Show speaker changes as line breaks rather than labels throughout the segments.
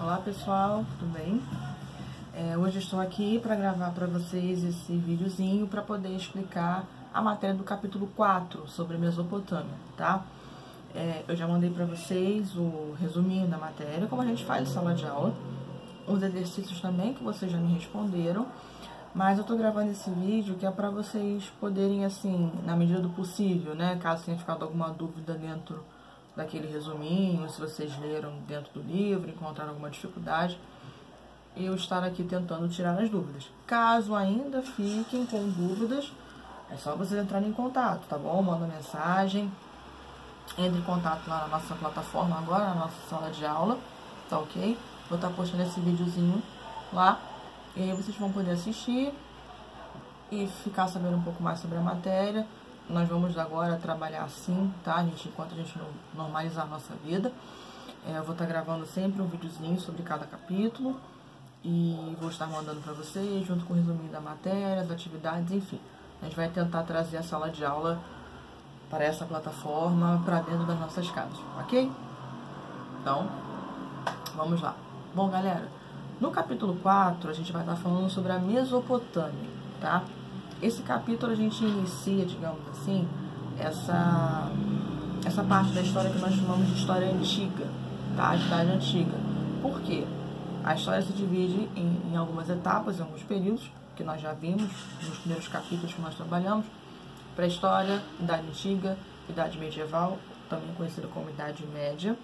Olá pessoal, tudo bem? Hoje eu estou aqui para gravar para vocês esse videozinho para poder explicar a matéria do capítulo 4 sobre Mesopotâmia, tá? Eu já mandei para vocês o resuminho da matéria, como a gente faz em sala de aula, os exercícios também que vocês já me responderam, mas eu tô gravando esse vídeo que é para vocês poderem, assim, na medida do possível, né? Caso tenha ficado alguma dúvida dentro daquele resuminho, se vocês leram dentro do livro, encontraram alguma dificuldade, eu estar aqui tentando tirar as dúvidas. Caso ainda fiquem com dúvidas, é só vocês entrarem em contato, tá bom? Manda mensagem, entre em contato lá na nossa plataforma agora, na nossa sala de aula, tá ok? Vou estar postando esse videozinho lá, e aí vocês vão poder assistir e ficar sabendo um pouco mais sobre a matéria. Nós vamos agora trabalhar assim, tá, enquanto a gente normalizar a nossa vida. Eu vou estar gravando sempre um videozinho sobre cada capítulo e vou estar mandando para vocês, junto com o resuminho da matéria, as atividades, enfim. A gente vai tentar trazer a sala de aula para essa plataforma, para dentro das nossas casas, ok? Então, vamos lá. Bom, galera, no capítulo 4 a gente vai estar falando sobre a Mesopotâmia, tá? Esse capítulo a gente inicia, digamos assim, essa parte da história que nós chamamos de história antiga, tá? A Idade Antiga. Por quê? A história se divide em algumas etapas, em alguns períodos, que nós já vimos nos primeiros capítulos que nós trabalhamos. Pré-história, Idade Antiga, Idade Medieval, também conhecida como Idade Média,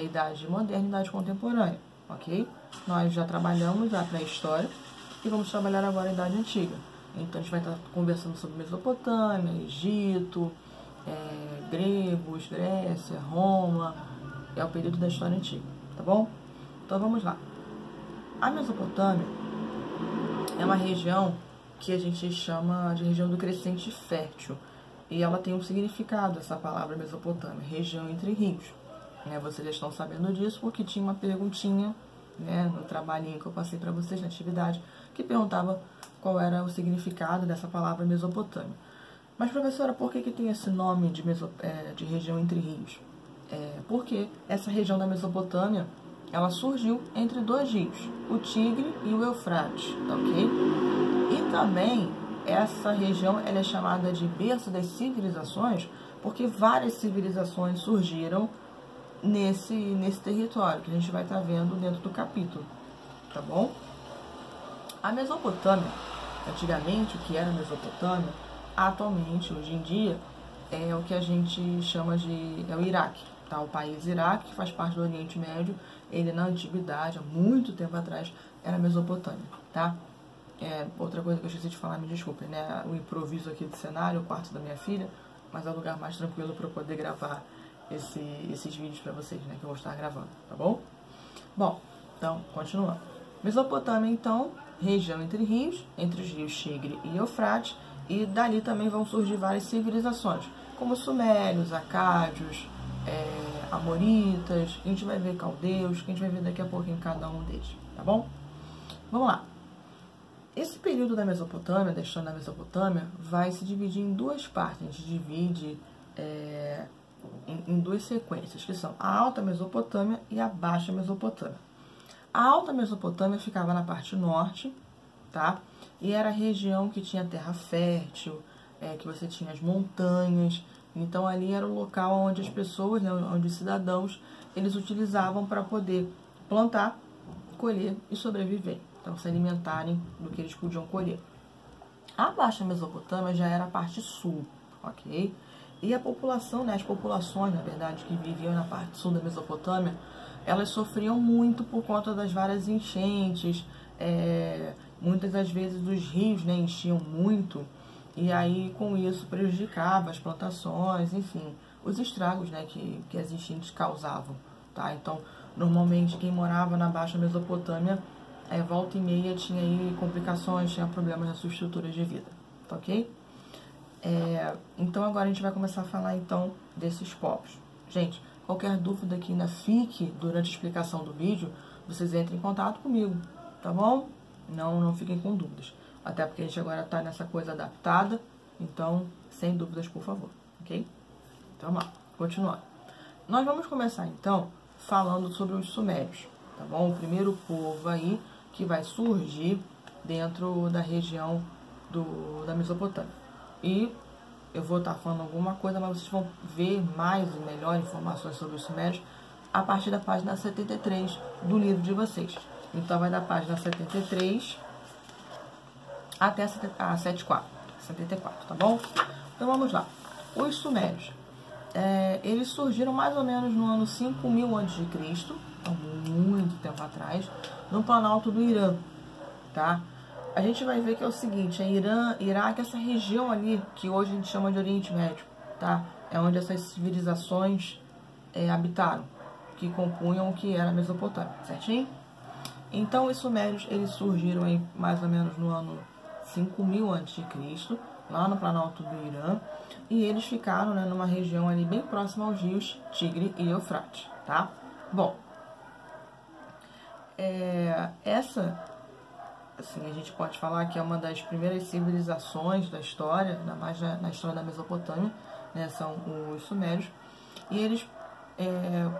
Idade Moderna e Idade Contemporânea, ok? Nós já trabalhamos a pré-história e vamos trabalhar agora a Idade Antiga. Então, a gente vai estar conversando sobre Mesopotâmia, Egito, gregos, Grécia, Roma, é o período da história antiga, tá bom? Então, vamos lá. A Mesopotâmia é uma região que a gente chama de região do crescente fértil, e ela tem um significado, essa palavra Mesopotâmia, região entre rios. Vocês já estão sabendo disso porque tinha uma perguntinha, no trabalhinho que eu passei para vocês na atividade, que perguntava qual era o significado dessa palavra Mesopotâmia. Mas, professora, por que tem esse nome de região entre rios? Porque essa região da Mesopotâmia, ela surgiu entre dois rios, o Tigre e o Eufrates, tá ok? E também, essa região ela é chamada de berço das civilizações, porque várias civilizações surgiram nesse território, que a gente vai estar vendo dentro do capítulo, tá bom? A Mesopotâmia, antigamente, o que era Mesopotâmia, atualmente, hoje em dia, é o que a gente chama de o Iraque, tá? O país Iraque, que faz parte do Oriente Médio, ele na antiguidade, há muito tempo atrás, era Mesopotâmia, tá? Outra coisa que eu esqueci de falar, me desculpem, né? O improviso aqui do cenário, o quarto da minha filha, mas é o lugar mais tranquilo para eu poder gravar esses vídeos para vocês, né? Que eu vou estar gravando, tá bom? Bom, então, continuando. Mesopotâmia, então, região entre rios, entre os rios Tigre e Eufrates, e dali também vão surgir várias civilizações, como sumérios, acádios, amoritas, a gente vai ver caldeus, que a gente vai ver daqui a pouco em cada um deles, tá bom? Vamos lá. Esse período da Mesopotâmia, da história da Mesopotâmia, vai se dividir em duas partes. A gente divide em duas sequências, que são a Alta Mesopotâmia e a Baixa Mesopotâmia. A Alta Mesopotâmia ficava na parte norte, tá? E era a região que tinha terra fértil, que você tinha as montanhas. Então, ali era o local onde as pessoas, né, onde os cidadãos, eles utilizavam para poder plantar, colher e sobreviver. Então, se alimentarem do que eles podiam colher. A Baixa Mesopotâmia já era a parte sul, ok? E a população, né, as populações, na verdade, que viviam na parte sul da Mesopotâmia, elas sofriam muito por conta das várias enchentes, muitas das vezes os rios, né, enchiam muito, e aí com isso prejudicava as plantações, enfim, os estragos, né, que as enchentes causavam, tá? Então, normalmente quem morava na Baixa Mesopotâmia, volta e meia tinha aí complicações, tinha problemas na sua estrutura de vida, tá ok? Então agora a gente vai começar a falar então desses povos. Gente, qualquer dúvida que ainda fique durante a explicação do vídeo, vocês entrem em contato comigo, tá bom? Não fiquem com dúvidas. Até porque a gente agora tá nessa coisa adaptada, então sem dúvidas, por favor, ok? Então vamos lá, continuando. Nós vamos começar então falando sobre os sumérios, tá bom? O primeiro povo aí que vai surgir dentro da região da Mesopotâmia. E eu vou estar falando alguma coisa, mas vocês vão ver mais e melhor informações sobre os sumérios a partir da página 73 do livro de vocês. Então, vai da página 73 até a 74, tá bom? Então, vamos lá. Os sumérios, eles surgiram mais ou menos no ano 5000 a.C., então muito tempo atrás, no Planalto do Irã, tá? A gente vai ver que é o seguinte, Irã, Iraque, essa região ali, que hoje a gente chama de Oriente Médio, tá? É onde essas civilizações habitaram, que compunham o que era a Mesopotâmia, certinho? Então, os sumérios, eles surgiram aí mais ou menos no ano 5000 a.C., lá no Planalto do Irã, e eles ficaram, né, numa região ali bem próxima aos rios Tigre e Eufrates, tá? Bom, essa, assim, a gente pode falar que é uma das primeiras civilizações da história, ainda mais na história da Mesopotâmia, né, são os sumérios, e eles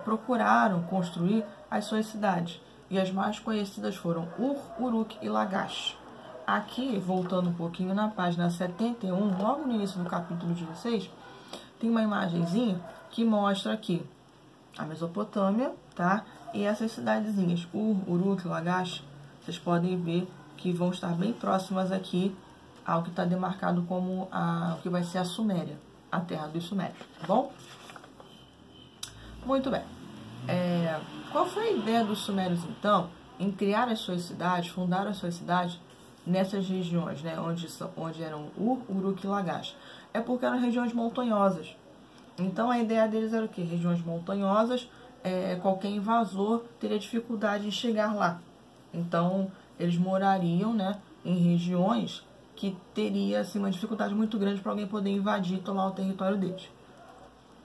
procuraram construir as suas cidades, e as mais conhecidas foram Ur, Uruk e Lagash. Aqui, voltando um pouquinho na página 71, logo no início do capítulo de vocês, tem uma imagenzinha que mostra aqui a Mesopotâmia, tá? E essas cidadezinhas, Ur, Uruk e Lagash, vocês podem ver que vão estar bem próximas aqui ao que está demarcado como o que vai ser a Suméria, a terra dos sumérios, tá bom? Muito bem. Qual foi a ideia dos sumérios, então, em criar as suas cidades, fundar as suas cidades nessas regiões, né, onde eram Ur, Uruk e Lagash? É porque eram regiões montanhosas. Então, a ideia deles era o quê? Regiões montanhosas, qualquer invasor teria dificuldade em chegar lá. Então, eles morariam, né, em regiões que teria assim, uma dificuldade muito grande para alguém poder invadir e tomar o território deles.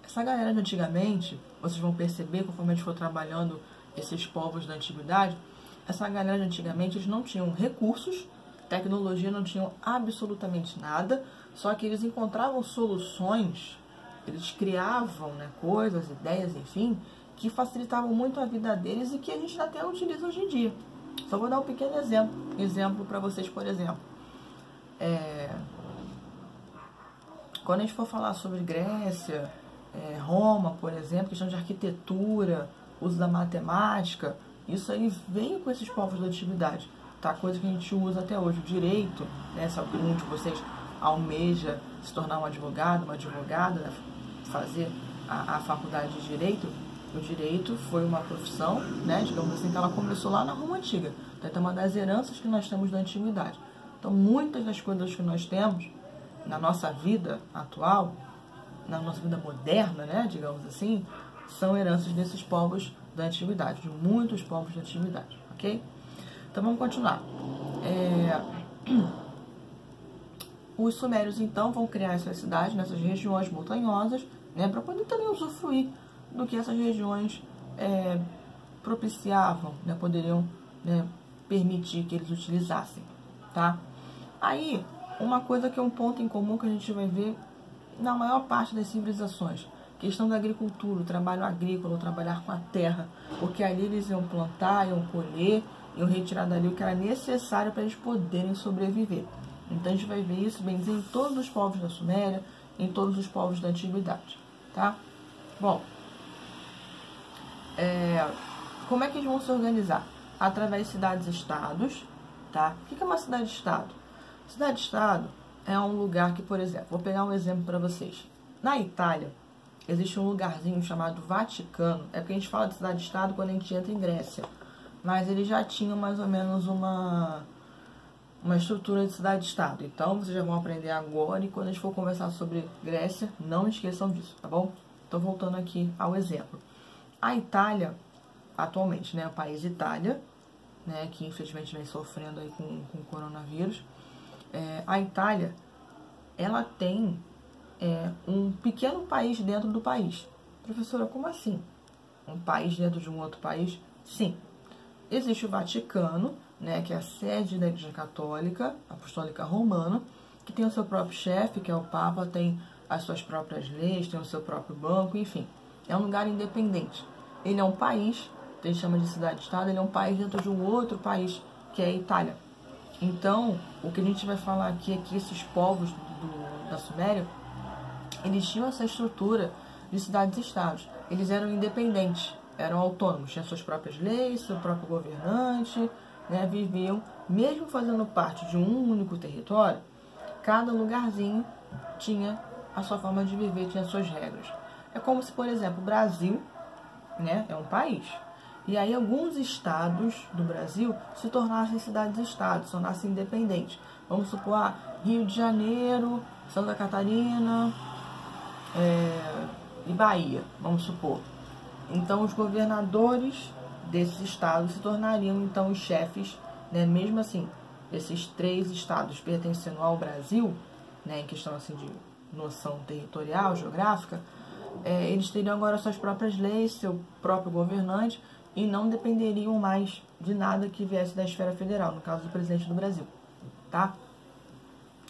Essa galera de antigamente, vocês vão perceber, conforme a gente for trabalhando esses povos da antiguidade, essa galera de antigamente, eles não tinham recursos, tecnologia, não tinham absolutamente nada, só que eles encontravam soluções, eles criavam, né, coisas, ideias, enfim, que facilitavam muito a vida deles e que a gente até utiliza hoje em dia. Só vou dar um pequeno exemplo para vocês, por exemplo. Quando a gente for falar sobre Grécia, Roma, por exemplo, questão de arquitetura, uso da matemática, isso aí veio com esses povos da antiguidade, tá? Coisa que a gente usa até hoje. O direito, né? Se algum de vocês almeja se tornar um advogado, uma advogada, né? Fazer a faculdade de direito, o direito foi uma profissão, né? Digamos assim, que ela começou lá na Roma Antiga. Então, é uma das heranças que nós temos da antiguidade. Então, muitas das coisas que nós temos na nossa vida atual, na nossa vida moderna, né, digamos assim, são heranças desses povos da antiguidade, de muitos povos da antiguidade, ok? Então vamos continuar. Os sumérios, então, vão criar essas cidades nessas regiões montanhosas, né, para poder também usufruir do que essas regiões propiciavam, né, poderiam, né, permitir que eles utilizassem, tá? Aí, uma coisa que é um ponto em comum que a gente vai ver na maior parte das civilizações, questão da agricultura, o trabalho agrícola, o trabalhar com a terra, porque ali eles iam plantar, iam colher, iam retirar dali o que era necessário para eles poderem sobreviver. Então a gente vai ver isso, bem dizer, em todos os povos da Suméria, em todos os povos da antiguidade, tá? Bom, como é que eles vão se organizar? Através de cidades-estados, tá? O que é uma cidade-estado? Cidade-estado é um lugar que, por exemplo, vou pegar um exemplo para vocês. Na Itália, existe um lugarzinho chamado Vaticano. É porque a gente fala de cidade-estado quando a gente entra em Grécia. Mas eles já tinham mais ou menos uma estrutura de cidade-estado. Então, vocês já vão aprender agora. E quando a gente for conversar sobre Grécia, não esqueçam disso, tá bom? Então, voltando aqui ao exemplo. A Itália, atualmente, né, o país Itália, né, que infelizmente vem sofrendo aí com o coronavírus. A Itália, ela tem um pequeno país dentro do país. Professora, como assim? Um país dentro de um outro país? Sim. Existe o Vaticano, né, que é a sede da Igreja Católica, Apostólica Romana, que tem o seu próprio chefe, que é o Papa, tem as suas próprias leis, tem o seu próprio banco, enfim. É um lugar independente. Ele é um país que a gente chama de cidade-estado, ele é um país dentro de um outro país, que é a Itália. Então, o que a gente vai falar aqui é que esses povos da Suméria, eles tinham essa estrutura de cidades-estados. Eles eram independentes, eram autônomos, tinham suas próprias leis, seu próprio governante, né, viviam, mesmo fazendo parte de um único território, cada lugarzinho tinha a sua forma de viver, tinha suas regras. É como se, por exemplo, o Brasil, né, é um país. E aí alguns estados do Brasil se tornassem cidades-estados, se tornassem independentes. Vamos supor, Rio de Janeiro, Santa Catarina e Bahia, vamos supor. Então os governadores desses estados se tornariam então os chefes, né, mesmo assim, esses 3 estados pertencendo ao Brasil, né, em questão assim de noção territorial, geográfica, eles teriam agora suas próprias leis, seu próprio governante, e não dependeriam mais de nada que viesse da esfera federal, no caso do presidente do Brasil, tá?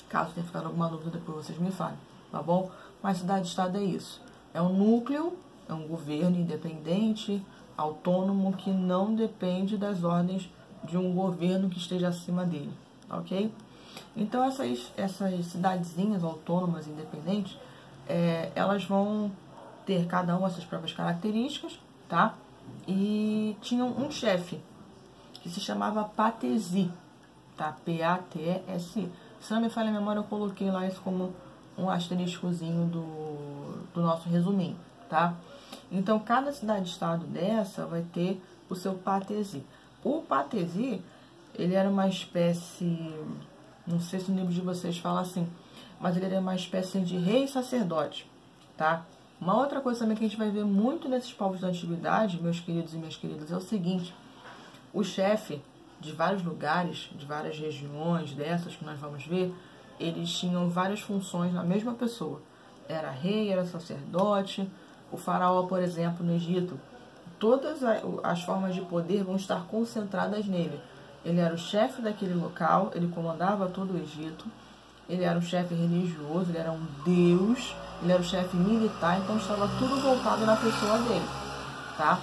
Caso tenha ficado alguma dúvida, depois vocês me falem, tá bom? Mas cidade-estado é isso. É um núcleo, é um governo independente, autônomo, que não depende das ordens de um governo que esteja acima dele, ok? Então, essas cidadezinhas autônomas, independentes, elas vão ter cada uma suas próprias características, tá? E tinham um chefe, que se chamava Patesi, tá? P-A-T-E-S-I. Se não me falha a memória, eu coloquei lá isso como um asteriscozinho do nosso resuminho, tá? Então, cada cidade-estado dessa vai ter o seu Patesi. O Patesi, ele era uma espécie, não sei se o livro de vocês fala assim, mas ele era uma espécie de rei sacerdote, tá? Uma outra coisa também que a gente vai ver muito nesses povos da antiguidade, meus queridos e minhas queridas, é o seguinte: o chefe de vários lugares, de várias regiões dessas que nós vamos ver, eles tinham várias funções na mesma pessoa. Era rei, era sacerdote. O faraó, por exemplo, no Egito, todas as formas de poder vão estar concentradas nele. Ele era o chefe daquele local, ele comandava todo o Egito, ele era um chefe religioso, ele era um deus, ele era o chefe militar, então estava tudo voltado na pessoa dele, tá?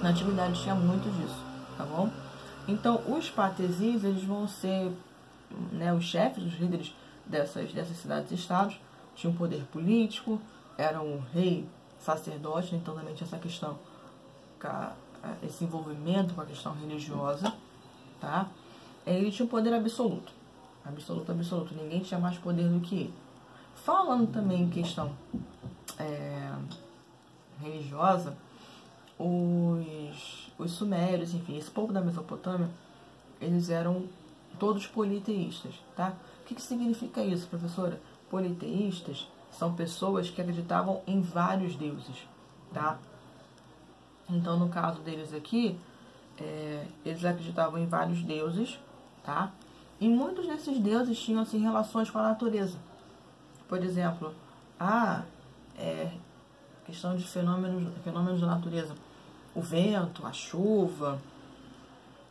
Na antiguidade tinha muito disso, tá bom? Então, os patesis, eles vão ser, né, os chefes, os líderes dessas cidades-estados, tinham poder político, eram um rei, sacerdote, então também tinha essa questão, esse envolvimento com a questão religiosa, tá? Ele tinha um poder absoluto, absoluto, ninguém tinha mais poder do que ele. Falando também em questão religiosa, os sumérios, enfim, esse povo da Mesopotâmia, eles eram todos politeístas, tá? O que significa isso, professora? Politeístas são pessoas que acreditavam em vários deuses, tá? Então, no caso deles aqui, eles acreditavam em vários deuses, tá? E muitos desses deuses tinham, assim, relações com a natureza. Por exemplo, questão de fenômenos da natureza. O vento, a chuva,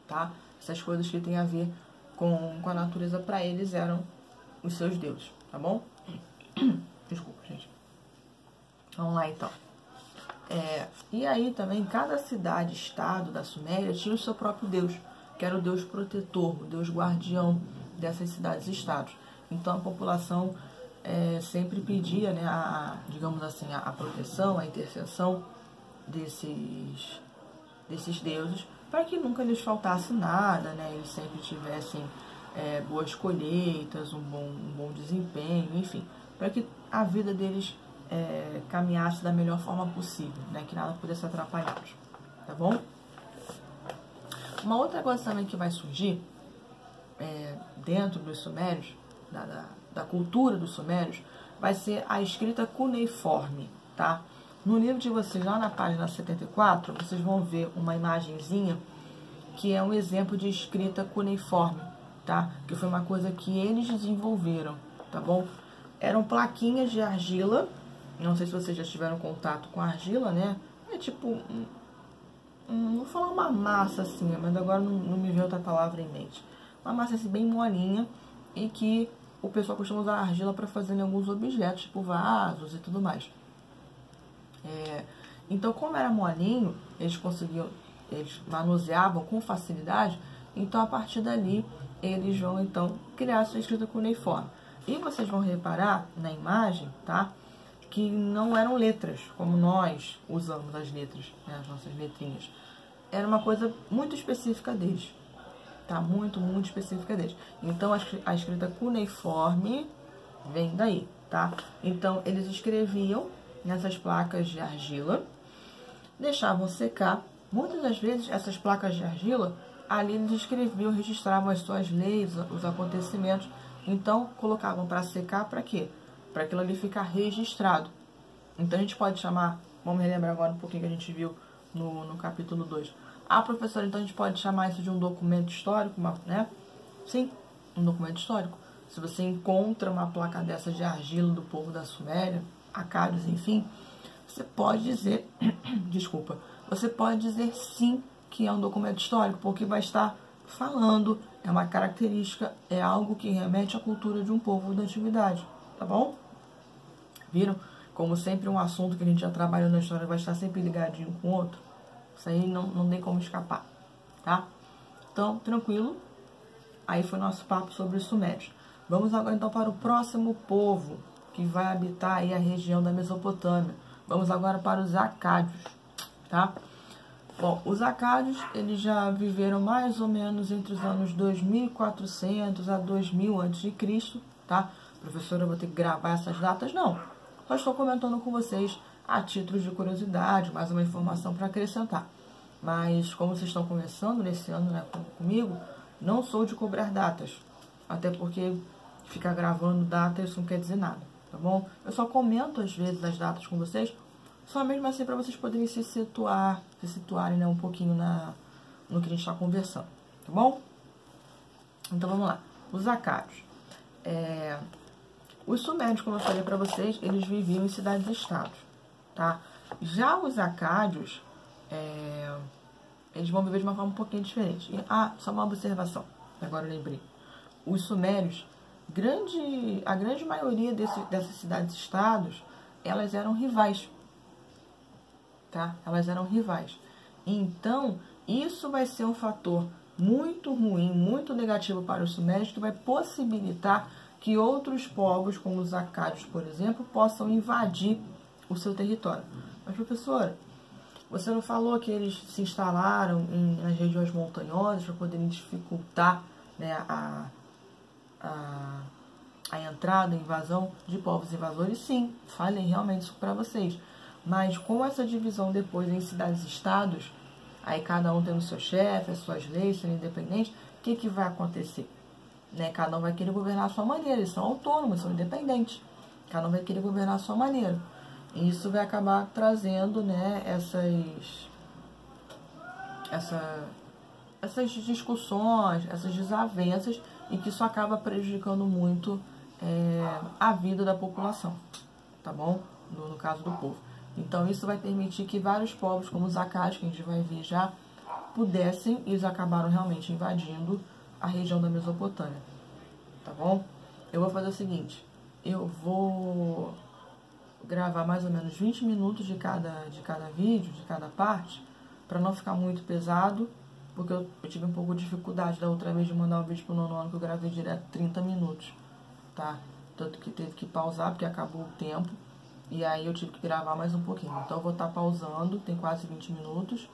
tá? Essas coisas que têm a ver com a natureza, para eles, eram os seus deuses, tá bom? Desculpa, gente. Vamos lá, então. E aí também, cada cidade-estado da Suméria tinha o seu próprio deus, que era o deus protetor, o deus guardião dessas cidades-estados. Então, a população sempre pedia, né, digamos assim, a proteção, a intercessão desses deuses, para que nunca lhes faltasse nada, né, eles sempre tivessem boas colheitas, um bom desempenho, enfim, para que a vida deles caminhasse da melhor forma possível, né, que nada pudesse atrapalhá-los, tá bom? Uma outra coisa também que vai surgir dentro dos sumérios, da cultura dos sumérios, vai ser a escrita cuneiforme, tá? No livro de vocês, lá na página 74, vocês vão ver uma imagenzinha que é um exemplo de escrita cuneiforme, tá? Que foi uma coisa que eles desenvolveram, tá bom? Eram plaquinhas de argila, não sei se vocês já tiveram contato com argila, né? É tipo, não vou falar uma massa assim, mas agora não me veio outra palavra em mente. Uma massa assim bem molinha, e que o pessoal costuma usar argila para fazer em alguns objetos, tipo vasos e tudo mais. Então, como era molinho, eles conseguiam eles manuseavam com facilidade, então a partir dali eles vão então criar sua escrita cuneiforme. E vocês vão reparar na imagem, tá? Que não eram letras, como nós usamos as letras, né, as nossas letrinhas. Era uma coisa muito específica deles, tá? Muito específica deles. Então, a escrita cuneiforme vem daí, tá? Então, eles escreviam nessas placas de argila, deixavam secar. Muitas das vezes, essas placas de argila, ali eles escreviam, registravam as suas leis, os acontecimentos. Então, colocavam para secar para quê? Para aquilo ali ficar registrado. Então, a gente pode chamar, vamos relembrar agora um pouquinho que a gente viu no capítulo 2. Ah, professora, então a gente pode chamar isso de um documento histórico, né? Sim, um documento histórico. Se você encontra uma placa dessa de argila do povo da Suméria, acádios, enfim, você pode dizer, desculpa, você pode dizer sim que é um documento histórico, porque vai estar falando, é uma característica, é algo que remete à cultura de um povo da antiguidade, tá bom? Viram? Como sempre, um assunto que a gente já trabalhou na história vai estar sempre ligadinho com o outro. Isso aí não tem como escapar, tá? Então, tranquilo. Aí foi nosso papo sobre os sumérios. Vamos agora, então, para o próximo povo que vai habitar aí a região da Mesopotâmia. Vamos agora para os acádios, tá? Bom, os acádios, eles já viveram mais ou menos entre os anos 2400 a 2000 a.C., tá? Professora, eu vou ter que gravar essas datas? Não. Só estou comentando com vocês a título de curiosidade, mais uma informação para acrescentar. Mas, como vocês estão começando nesse ano, né, comigo, não sou de cobrar datas. Até porque ficar gravando data, isso não quer dizer nada, tá bom? Eu só comento, às vezes, as datas com vocês, só mesmo assim para vocês poderem se situarem, né, um pouquinho no que a gente está conversando, tá bom? Então, vamos lá. Os acádios. Os sumérios, como eu falei para vocês, eles viviam em cidades-estados, tá? Já os acádios, eles vão viver de uma forma um pouquinho diferente. Só uma observação, agora eu lembrei. Os sumérios, a grande maioria dessas cidades-estados, elas eram rivais, tá? Elas eram rivais. Então, isso vai ser um fator muito ruim, muito negativo para os sumérios, que vai possibilitar que outros povos, como os acádios, por exemplo, possam invadir o seu território. Mas, professora, você não falou que eles se instalaram nas regiões montanhosas para poderem dificultar, né, a entrada, a invasão de povos invasores? Sim, falei realmente isso para vocês. Mas com essa divisão depois em cidades-estados, aí cada um tendo seu chefe, as suas leis, sendo independentes, o que vai acontecer? Né? Cada um vai querer governar a sua maneira, eles são autônomos, são independentes. Cada um vai querer governar a sua maneira. E isso vai acabar trazendo, né, essas discussões, essas desavenças, e que isso acaba prejudicando muito a vida da população, tá bom? No caso do povo. Então, isso vai permitir que vários povos, como os acádios, que a gente vai ver já, pudessem, e eles acabaram realmente invadindo a região da Mesopotâmia, tá bom? Eu vou fazer o seguinte, eu vou gravar mais ou menos 20 minutos de cada vídeo, de cada parte, para não ficar muito pesado, porque eu tive um pouco de dificuldade da outra vez de mandar um vídeo pro nono ano, que eu gravei direto 30 minutos, tá? Tanto que teve que pausar, porque acabou o tempo, e aí eu tive que gravar mais um pouquinho. Então eu vou estar pausando, tem quase 20 minutos,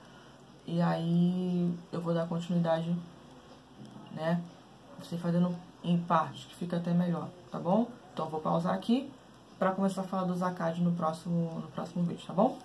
e aí eu vou dar continuidade, né? Você fazendo em partes, que fica até melhor, tá bom? Então eu vou pausar aqui para começar a falar dos acádios no próximo vídeo, tá bom?